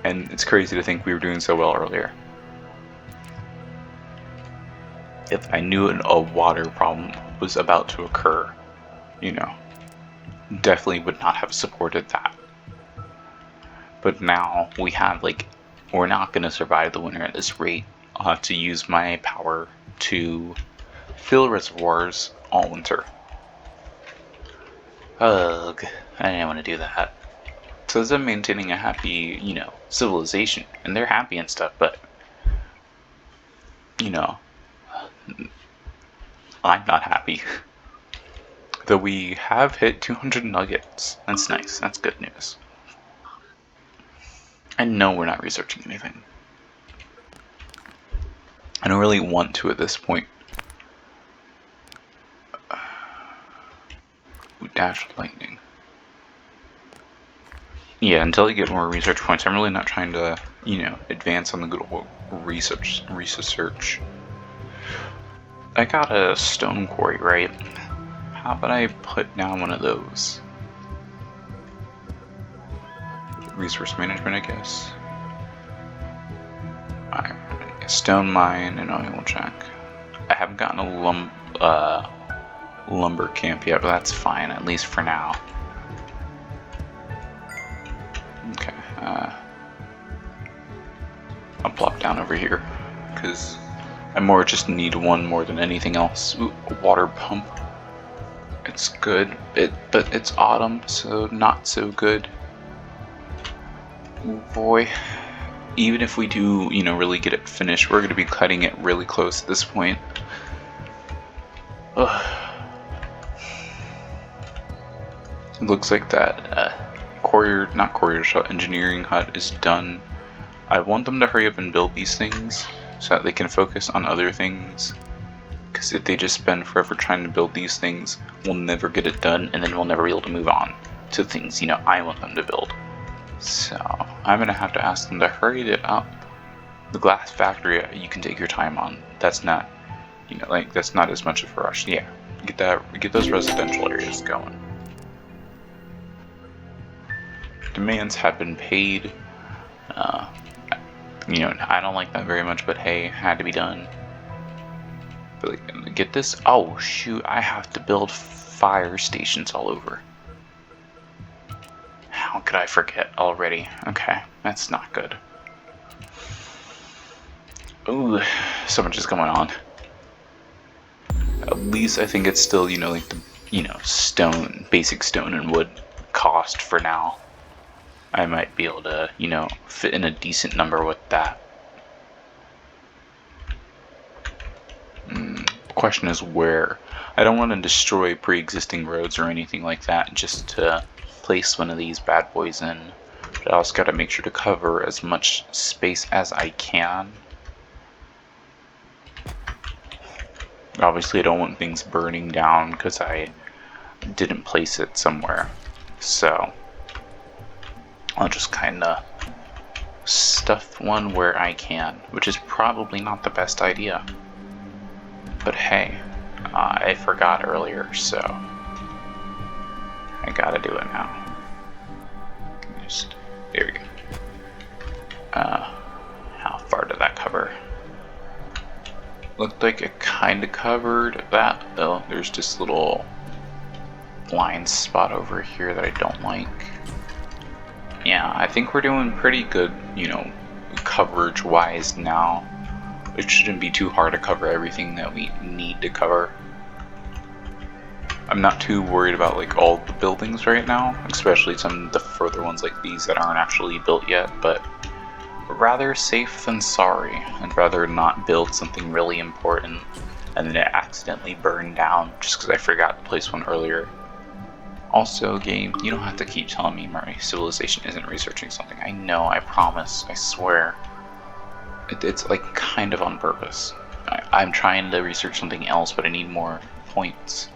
And it's crazy to think we were doing so well earlier. If I knew a water problem was about to occur, you know, definitely would not have supported that. But now we have, like, we're not going to survive the winter at this rate. I'll have to use my power to fill reservoirs all winter. Ugh, I didn't want to do that. So as I'm maintaining a happy, you know, civilization, and they're happy and stuff, but, you know, I'm not happy. Though we have hit 200 nuggets. That's nice. That's good news. I know we're not researching anything. I don't really want to at this point. Dash lightning. Yeah, until I get more research points, I'm really not trying to, you know, advance on the good old research. I got a stone quarry, right? How about I put down one of those? Resource management, I guess. Alright, stone mine and oil jack. I haven't gotten a lumber camp yet, but that's fine, at least for now. Okay, I'll plop down over here, because I more just need one more than anything else. Ooh, a water pump. It's good, but it's autumn, so not so good. Oh boy. Even if we do, you know, really get it finished, we're going to be cutting it really close at this point. Ugh. It looks like that engineering hut is done. I want them to hurry up and build these things so that they can focus on other things. Because if they just spend forever trying to build these things, we'll never get it done, and then we'll never be able to move on to things, you know, I want them to build. So I'm gonna have to ask them to hurry it up. The glass factory, you can take your time on. That's not, you know, like, that's not as much of a rush. Yeah, get those residential areas going. Demands have been paid. You know, I don't like that very much, but hey, had to be done. But like, get this. Oh shoot! I have to build fire stations all over. How could I forget already? Okay, that's not good. Ooh, so much is going on. At least I think it's still, you know, like the, you know, basic stone and wood cost for now. I might be able to, you know, fit in a decent number with that. The question is where. I don't want to destroy pre-existing roads or anything like that just to place one of these bad boys in. But I also got to make sure to cover as much space as I can. Obviously I don't want things burning down because I didn't place it somewhere. So I'll just kind of stuff one where I can, which is probably not the best idea. But hey, I forgot earlier, so I gotta do it now. There we go. How far did that cover? Looked like it kind of covered that. Oh, there's this little blind spot over here that I don't like. Yeah, I think we're doing pretty good, you know, coverage-wise now. It shouldn't be too hard to cover everything that we need to cover. I'm not too worried about like all the buildings right now, especially some of the further ones like these that aren't actually built yet, but rather safe than sorry. I'd rather not build something really important and then it accidentally burn down just because I forgot to place one earlier. Also, game, you don't have to keep telling me my civilization isn't researching something. I know, I promise, I swear. It's like kind of on purpose. I'm trying to research something else, but I need more points.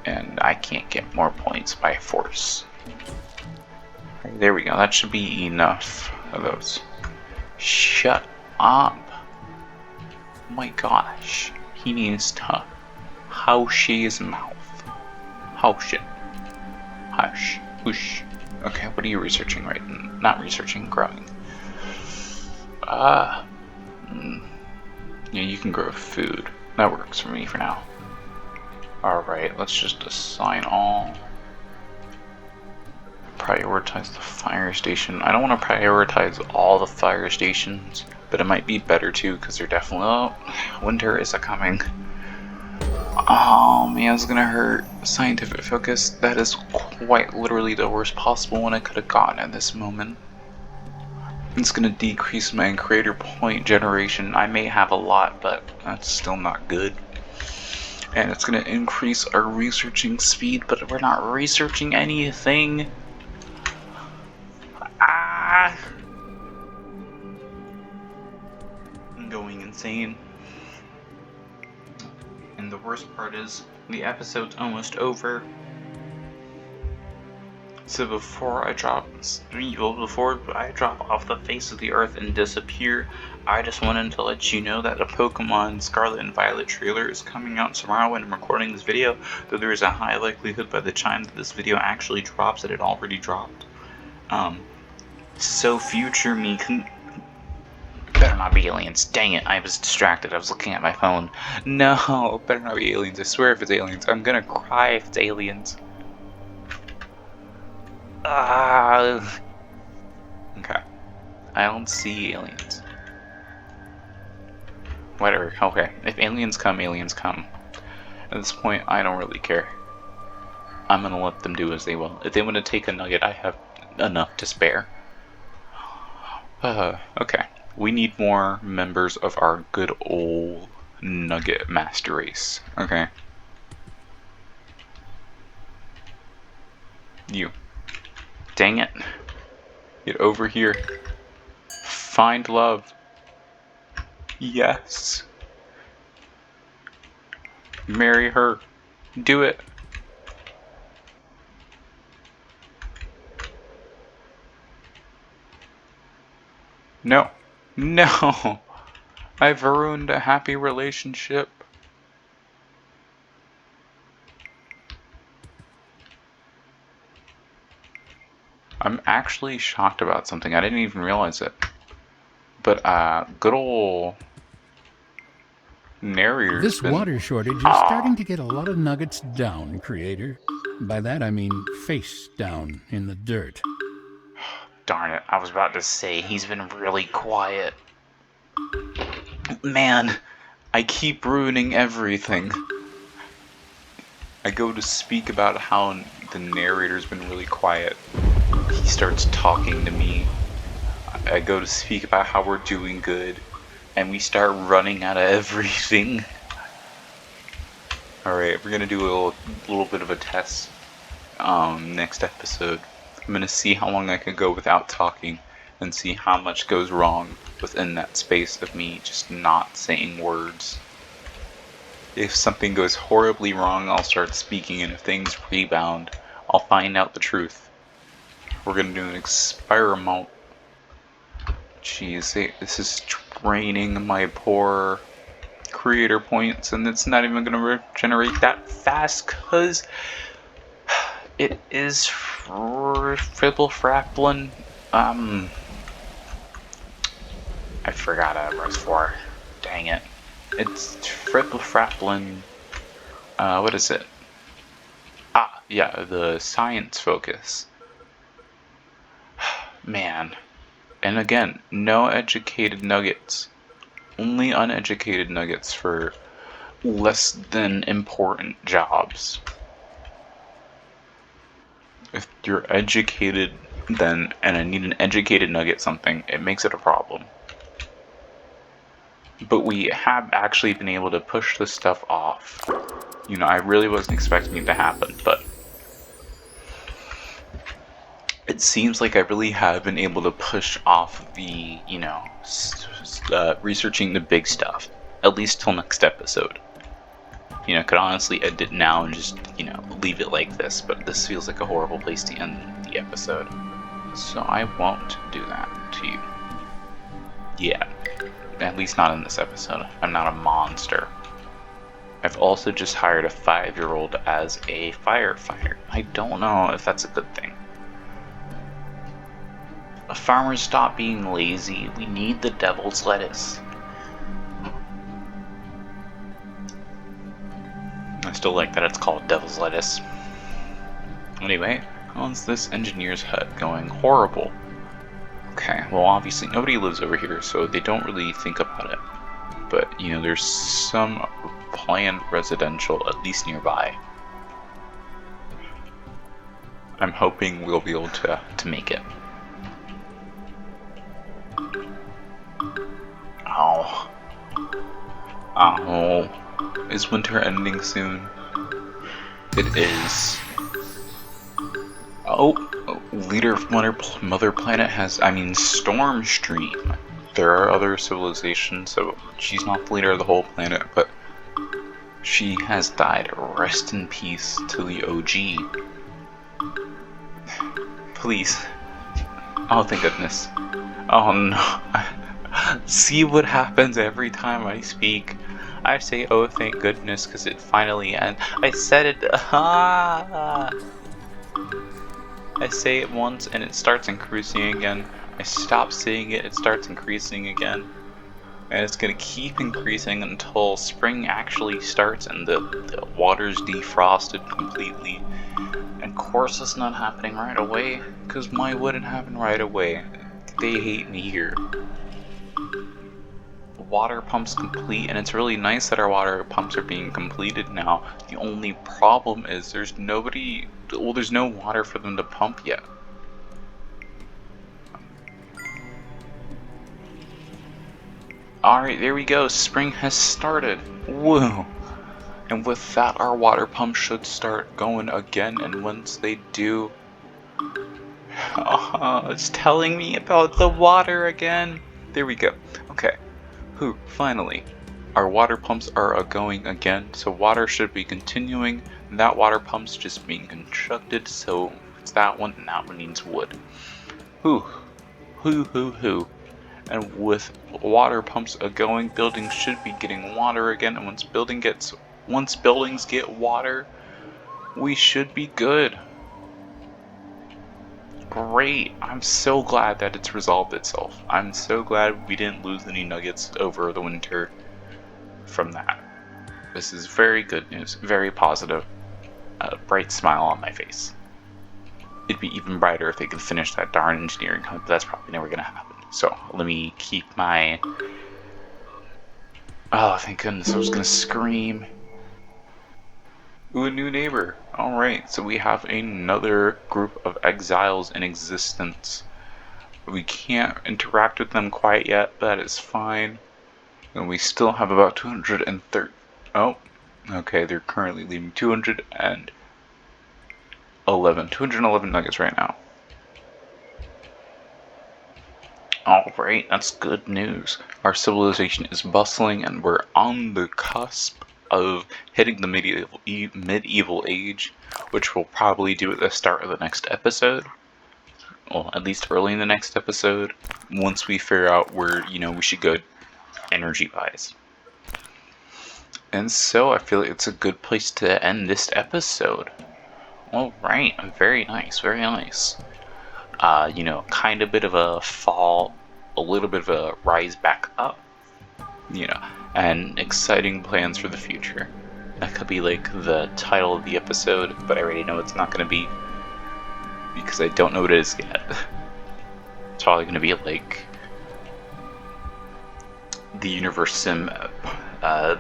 And I can't get more points by force. Okay, there we go, that should be enough of those. Shut up. Oh my gosh. He needs to hush his mouth. Hush it. Hush. Whoosh. Okay, what are you researching right now? Not researching, growing. Yeah, you can grow food. That works for me for now. Alright, let's just assign all. Prioritize the fire station. I don't want to prioritize all the fire stations, but it might be better too, because they're definitely... Oh, winter is coming. Oh man, it's gonna hurt. Scientific focus, that is quite literally the worst possible one I could have gotten at this moment. It's gonna decrease my creator point generation. I may have a lot, but that's still not good. And it's gonna increase our researching speed, but we're not researching anything. Ah! I'm going insane. And the worst part is, the episode's almost over. So before I drop off the face of the earth and disappear, I just wanted to let you know that the Pokemon Scarlet and Violet trailer is coming out tomorrow when I'm recording this video, though there is a high likelihood by the time that this video actually drops that it already dropped. So future me can... Better not be aliens. Dang it, I was distracted. I was looking at my phone. No, better not be aliens. I swear if it's aliens. I'm gonna cry if it's aliens. Okay. I don't see aliens. Whatever, okay. If aliens come, aliens come. At this point, I don't really care. I'm gonna let them do as they will. If they want to take a nugget, I have enough to spare. Okay. We need more members of our good old nugget master race. Okay. You. Dang it. Get over here. Find love. Yes. Marry her. Do it. No. No. I've ruined a happy relationship. I'm actually shocked about something. I didn't even realize it. But, good ol' narrator's This water shortage is starting to get a lot of nuggets down, creator. By that I mean face down in the dirt. Darn it, I was about to say, he's been really quiet. Man, I keep ruining everything. I go to speak about how the narrator's been really quiet. He starts talking to me. I go to speak about how we're doing good, and we start running out of everything. Alright, we're gonna do a little bit of a test next episode. I'm gonna see how long I can go without talking and see how much goes wrong within that space of me just not saying words. If something goes horribly wrong, I'll start speaking, and if things rebound, I'll find out the truth. We're gonna do an experiment. Jeez, this is draining my poor creator points, and it's not even gonna regenerate that fast, cause it is triple fractalin. I forgot what it was for. Dang it. It's triple fractalin. What is it? Ah, yeah, the science focus. Man. And again, no educated nuggets. Only uneducated nuggets for less than important jobs. If you're educated, then, and I need an educated nugget something, it makes it a problem. But we have actually been able to push this stuff off. You know, I really wasn't expecting it to happen, but it seems like I really have been able to push off the, you know, researching the big stuff, at least till next episode. You know, I could honestly end it now and just, you know, leave it like this, but this feels like a horrible place to end the episode. So I won't do that to you. Yeah. At least not in this episode. I'm not a monster. I've also just hired a 5-year-old as a firefighter. I don't know if that's a good thing. Farmers, stop being lazy. We need the devil's lettuce. I still like that it's called devil's lettuce. Anyway, how's this engineer's hut going? Horrible. Okay, well obviously nobody lives over here, so they don't really think about it. But, you know, there's some planned residential at least nearby. I'm hoping we'll be able to make it. Ow. Ow. Is winter ending soon? It is. Oh, leader of Mother Planet has, Storm Stream. There are other civilizations, so she's not the leader of the whole planet, but she has died. Rest in peace to the OG. Please. Oh, thank goodness. Oh no. See what happens every time I speak. I say, oh, thank goodness, because it finally ends. I said it. I say it once and it starts increasing again. I stop saying it, it starts increasing again. And it's gonna keep increasing until spring actually starts and the water's defrosted completely. And of course it's not happening right away, because why wouldn't happen right away? They hate me here. Water pumps complete, and it's really nice that our water pumps are being completed now. The only problem is there's no water for them to pump yet. Alright, there we go. Spring has started. Woo! And with that, our water pump should start going again, and once they do... it's telling me about the water again. There we go. Okay. Whew, finally. Our water pumps are going again, so water should be continuing. That water pump's just being constructed, so it's that one, and that one needs wood. Whew. And with water pumps going, buildings should be getting water again, and once buildings get water, we should be good. Great. I'm so glad that it's resolved itself. I'm so glad we didn't lose any nuggets over the winter from that. This is very good news, very positive. A bright smile on my face. It'd be even brighter if they could finish that darn engineering hub, but that's probably never gonna happen. So let me keep my... Oh, thank goodness, I was gonna scream. Ooh, a new neighbor. Alright, so we have another group of exiles in existence. We can't interact with them quite yet, but that is fine. And we still have about 230... Oh, okay, they're currently leaving 211 nuggets right now. Alright, that's good news. Our civilization is bustling and we're on the cusp of hitting the medieval age, which we'll probably do at the start of the next episode. Well, at least early in the next episode, once we figure out where, we should go energy-wise. And so I feel like it's a good place to end this episode. Alright, very nice, very nice. Kind of bit of a fall, a little bit of a rise back up, and exciting plans for the future. That could be like the title of the episode, but I already know it's not going to be, because I don't know what it is yet. It's probably going to be like the Universim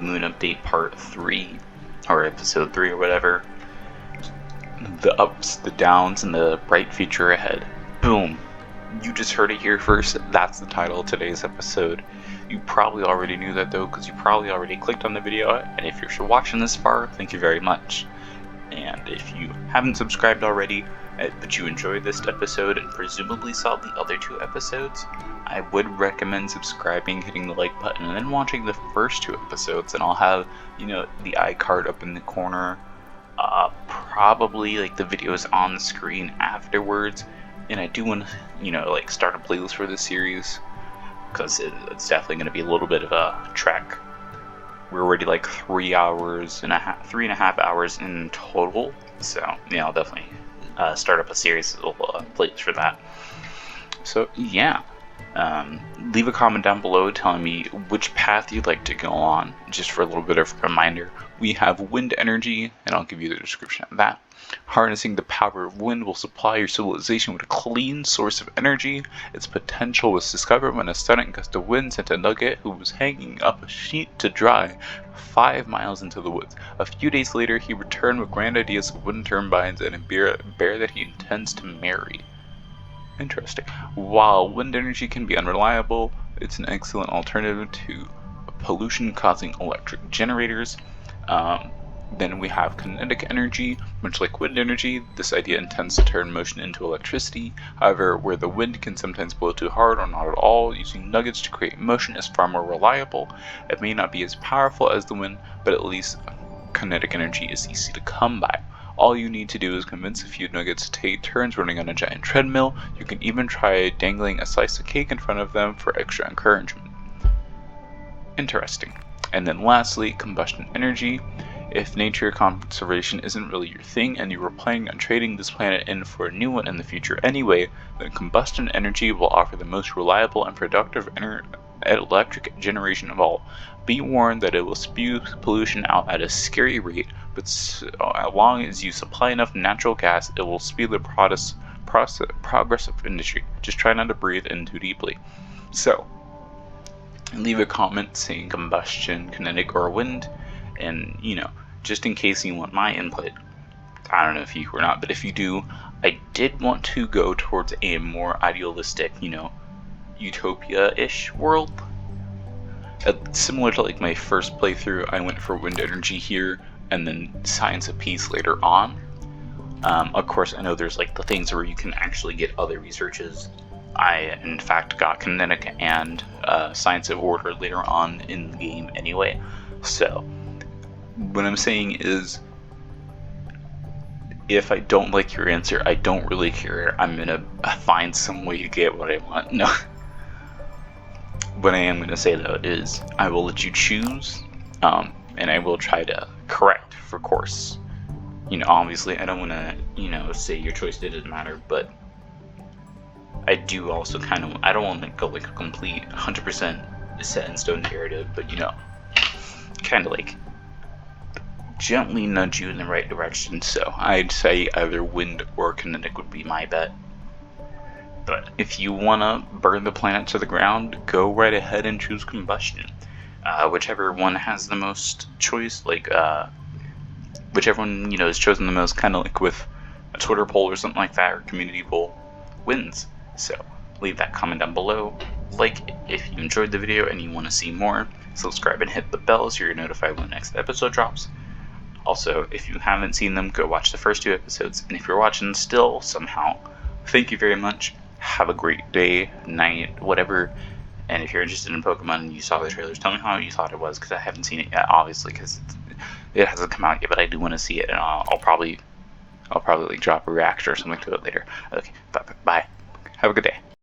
Moon Update Part 3, or Episode 3 or whatever. the ups, the downs, and the bright future ahead. Boom. You just heard it here first. That's the title of today's episode. You probably already knew that though, because you probably already clicked on the video, and if you're watching this far, thank you very much. And if you haven't subscribed already, but you enjoyed this episode and presumably saw the other 2 episodes, I would recommend subscribing, hitting the like button, and then watching the first 2 episodes, and I'll have, the iCard up in the corner, probably like the videos on the screen afterwards. And I do want to, start a playlist for this series, because it's definitely going to be a little bit of a trek. We're already like 3.5 hours in total, so I'll definitely start up a series of playlist for that. So yeah, leave a comment down below telling me which path you'd like to go on. Just for a little bit of a reminder, we have wind energy, and I'll give you the description of that. Harnessing the power of wind will supply your civilization with a clean source of energy. Its potential was discovered when a sudden gust of wind sent a nugget who was hanging up a sheet to dry 5 miles into the woods. A few days later, he returned with grand ideas of wind turbines and a bear that he intends to marry. Interesting. While wind energy can be unreliable, it's an excellent alternative to pollution-causing electric generators. Then we have kinetic energy. Much like wind energy, this idea intends to turn motion into electricity. However, where the wind can sometimes blow too hard or not at all, using nuggets to create motion is far more reliable. It may not be as powerful as the wind, but at least kinetic energy is easy to come by. All you need to do is convince a few nuggets to take turns running on a giant treadmill. You can even try dangling a slice of cake in front of them for extra encouragement. Interesting. And then lastly, combustion energy. If nature conservation isn't really your thing and you were planning on trading this planet in for a new one in the future anyway, then combustion energy will offer the most reliable and productive electric generation of all. Be warned that it will spew pollution out at a scary rate, but as long as you supply enough natural gas, it will speed the progress of industry. Just try not to breathe in too deeply. So, leave a comment saying combustion, kinetic, or wind, and just in case you want my input. I don't know if you or not, but if you do, I did want to go towards a more idealistic, utopia-ish world. Similar to like my first playthrough, I went for wind energy here, and then science of peace later on. Of course, I know there's like the things where you can actually get other researches. I, in fact, got kinetic and science of order later on in the game anyway. So, what I'm saying is, if I don't like your answer, I don't really care. I'm gonna find some way to get what I want. No. What I am gonna say though is, I will let you choose, and I will try to correct for course. Obviously, I don't want to, say your choice didn't matter, but I do also I don't want to go like a complete 100% set in stone narrative, but kind of like gently nudge you in the right direction. So I'd say either wind or kinetic would be my bet. But if you want to burn the planet to the ground, go right ahead and choose combustion. Whichever one has the most choice, whichever one is chosen the most, kind of like with a Twitter poll or something like that, or community poll, wins. So leave that comment down below. Like if you enjoyed the video and you want to see more. Subscribe and hit the bell so you're notified when the next episode drops. Also, if you haven't seen them, go watch the first 2 episodes. And if you're watching still somehow, thank you very much. Have a great day, night, whatever. And if you're interested in Pokemon and you saw the trailers, tell me how you thought it was, because I haven't seen it yet, obviously, because it hasn't come out yet. But I do want to see it, and I'll probably like drop a reaction or something to it later. Okay, bye. Have a good day.